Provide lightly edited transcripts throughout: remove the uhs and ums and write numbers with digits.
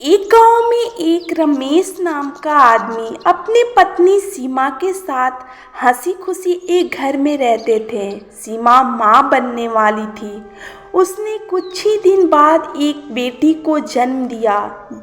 एक गांव में एक रमेश नाम का आदमी अपनी पत्नी सीमा के साथ हंसी खुशी एक घर में रहते थे। सीमा माँ बनने वाली थी। उसने कुछ ही दिन बाद एक बेटी को जन्म दिया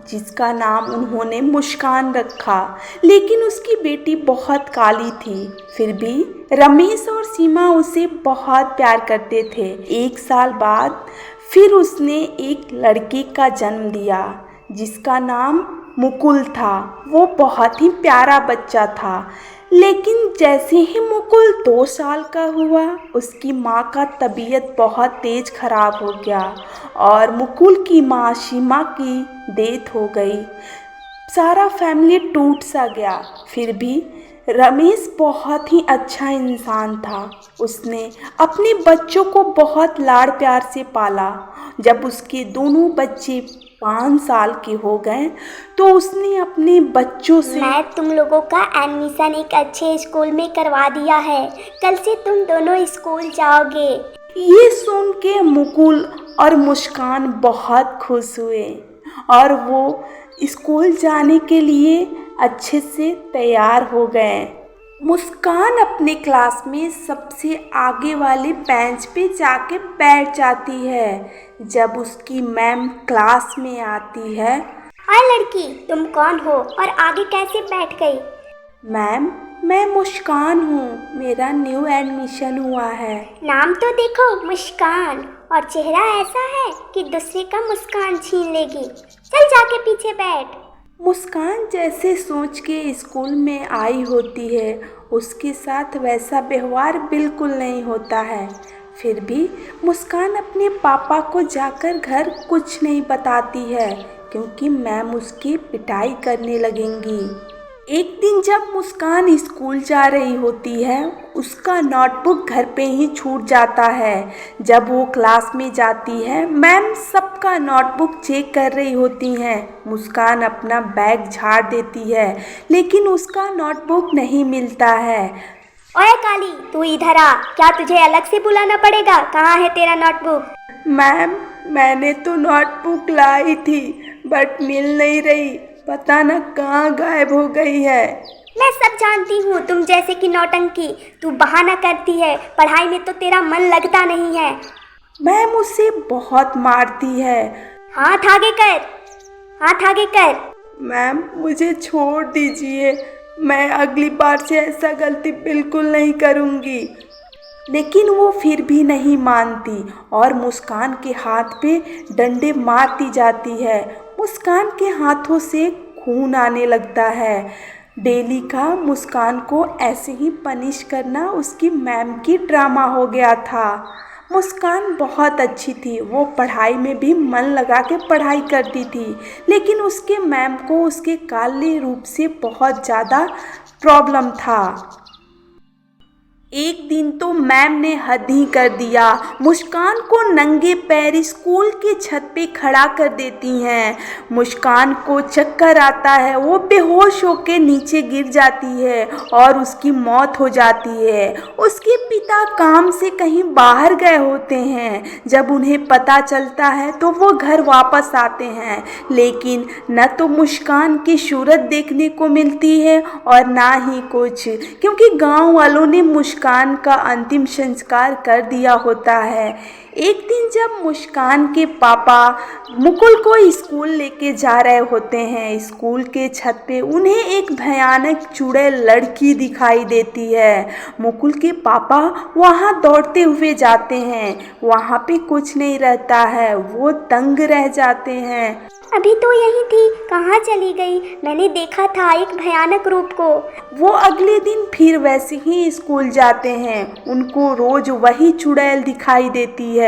जिसका नाम उन्होंने मुस्कान रखा। लेकिन उसकी बेटी बहुत काली थी। फिर भी रमेश और सीमा उसे बहुत प्यार करते थे। एक साल बाद फिर उसने एक लड़के का जन्म दिया जिसका नाम मुकुल था। वो बहुत ही प्यारा बच्चा था। लेकिन जैसे ही मुकुल 2 साल का हुआ उसकी माँ का तबीयत बहुत तेज खराब हो गया और मुकुल की माँ सीमा की डेथ हो गई। सारा फैमिली टूट सा गया। फिर भी रमेश बहुत ही अच्छा इंसान था। उसने अपने बच्चों को बहुत लाड़ प्यार से पाला। जब उसके दोनों बच्चे 5 साल के हो गए तो उसने अपने बच्चों से मैं तुम लोगों का एडमिशन एक अच्छे स्कूल में करवा दिया है। कल से तुम दोनों स्कूल जाओगे। ये सुन के मुकुल और मुस्कान बहुत खुश हुए और वो स्कूल जाने के लिए अच्छे से तैयार हो गए। मुस्कान अपने क्लास में सबसे आगे वाले बेंच पे जाके बैठ जाती है। जब उसकी मैम क्लास में आती है, और लड़की तुम कौन हो और आगे कैसे बैठ गई? मैम मैं मुस्कान हूँ, मेरा न्यू एडमिशन हुआ है। नाम तो देखो मुस्कान, और चेहरा ऐसा है कि दूसरे का मुस्कान छीन लेगी। चल जाके पीछे बैठ। मुस्कान जैसे सोच के स्कूल में आई होती है उसके साथ वैसा व्यवहार बिल्कुल नहीं होता है। फिर भी मुस्कान अपने पापा को जाकर घर कुछ नहीं बताती है क्योंकि मैम उसकी पिटाई करने लगेंगी। एक दिन जब मुस्कान स्कूल जा रही होती है उसका नोटबुक घर पे ही छूट जाता है। जब वो क्लास में जाती है मैम सबका नोटबुक चेक कर रही होती हैं। मुस्कान अपना बैग झाड़ देती है लेकिन उसका नोटबुक नहीं मिलता है। ओए काली तू इधर आ। क्या तुझे अलग से बुलाना पड़ेगा? कहाँ है तेरा नोटबुक? मैम मैंने तो नोटबुक लाई थी बट मिल नहीं रही, पता न कहाँ गायब हो गई है। मैं सब जानती हूँ, तुम जैसे कि नौटंकी। तू बहाना करती है, पढ़ाई में तो तेरा मन लगता नहीं है। मैम उसे बहुत मारती है। हाथ आगे कर, हाथ आगे कर। मैम मुझे छोड़ दीजिए, मैं अगली बार से ऐसा गलती बिल्कुल नहीं करूँगी। लेकिन वो फिर भी नहीं मानती और मुस्कान के हाथ पे डंडे मारती जाती है। मुस्कान के हाथों से खून आने लगता है। डेली का मुस्कान को ऐसे ही पनिश करना उसकी मैम की ड्रामा हो गया था। मुस्कान बहुत अच्छी थी, वो पढ़ाई में भी मन लगा के पढ़ाई करती थी। लेकिन उसके मैम को उसके काले रूप से बहुत ज़्यादा प्रॉब्लम था। एक दिन तो मैम ने हद ही कर दिया, मुस्कान को नंगे पैर स्कूल के छत पे खड़ा कर देती हैं। मुस्कान को चक्कर आता है, वो बेहोश होकर नीचे गिर जाती है और उसकी मौत हो जाती है। उसके पिता काम से कहीं बाहर गए होते हैं। जब उन्हें पता चलता है तो वो घर वापस आते हैं, लेकिन न तो मुस्कान की सूरत देखने को मिलती है और ना ही कुछ, क्योंकि गांव वालों ने मुस्कान का अंतिम संस्कार कर दिया होता है। एक दिन जब मुस्कान के पापा मुकुल को स्कूल लेके जा रहे होते हैं, स्कूल के छत पे उन्हें एक भयानक चुड़ैल लड़की दिखाई देती है। मुकुल के पापा वहां दौड़ते हुए जाते हैं, वहां पे कुछ नहीं रहता है, वो दंग रह जाते हैं। अभी तो यही थी, कहाँ चली गई? मैंने देखा था एक भयानक रूप को। वो अगले दिन फिर वैसे ही स्कूल जाते हैं, उनको रोज वही चुड़ैल दिखाई देती है।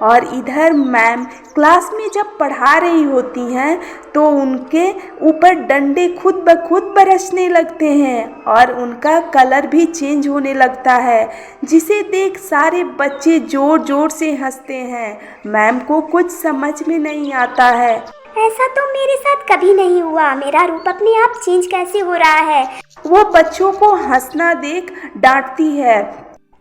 और इधर मैम क्लास में जब पढ़ा रही होती हैं तो उनके ऊपर डंडे खुद ब खुद बरसने लगते हैं और उनका कलर भी चेंज होने लगता है, जिसे देख सारे बच्चे जोर जोर से हंसते हैं। मैम को कुछ समझ में नहीं आता है। ऐसा तो मेरे साथ कभी नहीं हुआ, मेरा रूप अपने आप चेंज कैसे हो रहा है? वो बच्चों को हंसना देख डांटती है।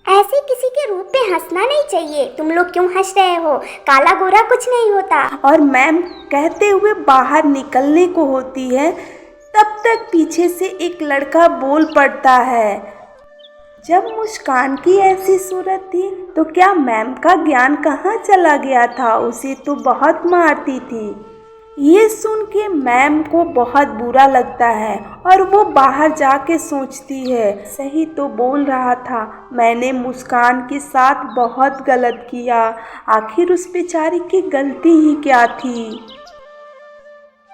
ऐसे किसी के रूप में हंसना नहीं चाहिए। तुम लोग क्यों हंस रहे हो? काला गोरा कुछ नहीं होता। और मैम कहते हुए बाहर निकलने को होती है, तब तक पीछे से एक लड़का बोल पड़ता है, जब मुस्कान की ऐसी सूरत थी तो क्या मैम का ज्ञान कहाँ चला गया था? उसे तो बहुत मारती थी। ये सुन के मैम को बहुत बुरा लगता है और वो बाहर जाके सोचती है, सही तो बोल रहा था, मैंने मुस्कान के साथ बहुत गलत किया। आखिर उस बेचारी की गलती ही क्या थी?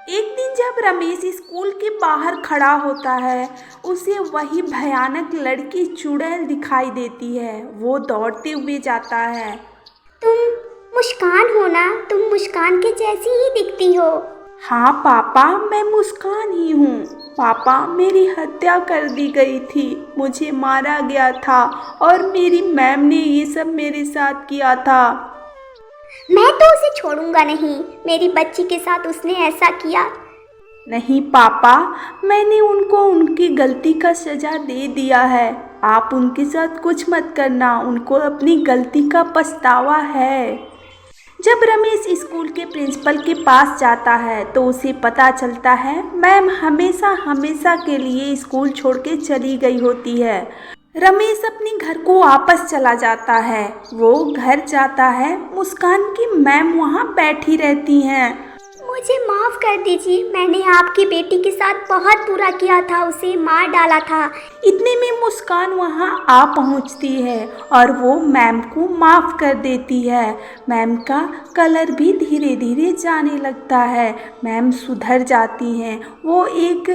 एक दिन जब रमेश स्कूल के बाहर खड़ा होता है, उसे वही भयानक लड़की चुड़ैल दिखाई देती है। वो दौड़ते हुए जाता है। तुम मुस्कान हो ना? तुम मुस्कान के जैसी ही दिखती हो। हाँ पापा, मैं मुस्कान ही हूँ। पापा, मेरी हत्या कर दी गई थी, मुझे मारा गया था और मेरी मैम ने ये सब मेरे साथ किया था। मैं तो उसे छोड़ूंगा नहीं। मेरी बच्ची के साथ उसने ऐसा किया। नहीं पापा, मैंने उनको उनकी गलती का सजा दे दिया है। आप उनके साथ कुछ मत करना, उनको अपनी गलती का पछतावा है। जब रमेश स्कूल के प्रिंसिपल के पास जाता है तो उसे पता चलता है मैम हमेशा के लिए स्कूल छोड़ के चली गई होती है। रमेश अपने घर को वापस चला जाता है। वो घर जाता है, मुस्कान की मैम वहाँ बैठी रहती हैं। मुझे माफ़ कर दीजिए, मैंने आपकी बेटी के साथ बहुत बुरा किया था, उसे मार डाला था। इतने में मुस्कान वहाँ आ पहुँचती है और वो मैम को माफ़ कर देती है। मैम का कलर भी धीरे धीरे जाने लगता है। मैम सुधर जाती हैं। वो एक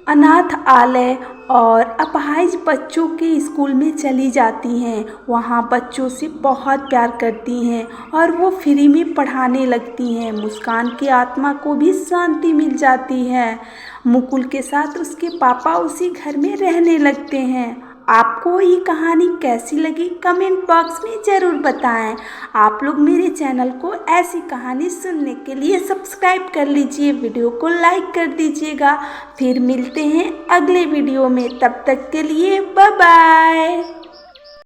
अनाथालय और अपाहिज बच्चों के स्कूल में चली जाती हैं। वहाँ बच्चों से बहुत प्यार करती हैं और वो फ्री में पढ़ाने लगती हैं। मुस्कान की आत्मा को भी शांति मिल जाती है। मुकुल के साथ उसके पापा उसी घर में रहने लगते हैं। आपको ये कहानी कैसी लगी कमेंट बॉक्स में ज़रूर बताएं। आप लोग मेरे चैनल को ऐसी कहानी सुनने के लिए सब्सक्राइब कर लीजिए, वीडियो को लाइक कर दीजिएगा। फिर मिलते हैं अगले वीडियो में, तब तक के लिए बाय बाय।